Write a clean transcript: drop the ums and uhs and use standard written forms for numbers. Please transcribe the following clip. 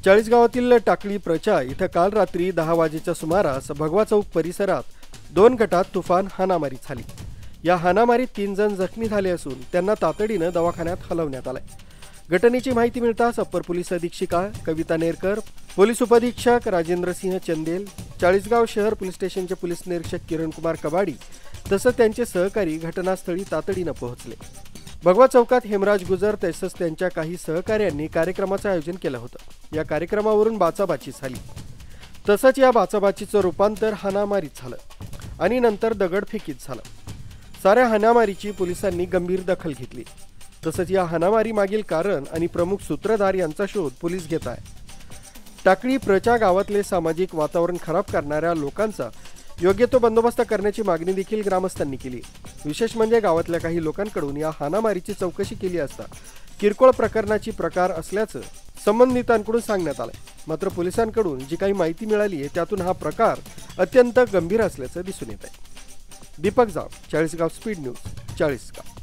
चाळीसगावातील टाकळी प्रचा इथं काल रात्री 10 वाजेच्या सुमारास भगवा चौक परिसरात 2 गटात तुफान हाणामारी झाली। या हाणामारीत 3 जण जखमी झाले असून त्यांना तातडीनं दवाखान्यात हलवण्यात आले। घटनेची माहिती मिळताच अप्पर पोलीस अधीक्षिका कविता नेरकर, पोलीस उपअधीक्षक राजेंद्र सिंह चंदेल, चाळीसगाव शहर पोलीस स्टेशनचे पोलीस निरीक्षक किरण कुमार कबाडी तसंच त्यांचे सहकारी घटनास्थळी तातडीनं पोहोचले। भगवा चौकात हेमराज गुजर तसंच त्यांच्या काही सहकाऱ्यांनी कार्यक्रमाचं आयोजन केलं होतं। या कार्यक्रमावरून बाचाबाची झाली। तसंच या बाचाबाचीचं रूपांतर हाणामारीत झालं आणि नंतर दगडफेकीत झालं। साऱ्या हाणामारीची पोलिसांनी गंभीर दखल घेतली। तसंच या हाणामारी मागील कारण आणि प्रमुख सूत्रधार यांचा शोध पोलीस घेत आहे। टाकळी प्रचा गावातले सामाजिक वातावरण खराब करणाऱ्या लोकांचा योग्य तो बंदोबस्त करण्याची मागणी देखील ग्रामस्थांनी केली। विशेष म्हणजे गावातल्या काही लोकांकडून या हाणामारीची चौकशी केली असता किरकोळ प्रकरणाची प्रकार असल्याचं संबंधितांकडून सांगण्यात आलंय। मात्र पोलिसांकडून जी काही माहिती मिळाली आहे त्यातून हा प्रकार अत्यंत गंभीर असल्याचं दिसून येत आहे। दीपक जाव, चाळीसगाव स्पीड न्यूज, चाळीसगाव।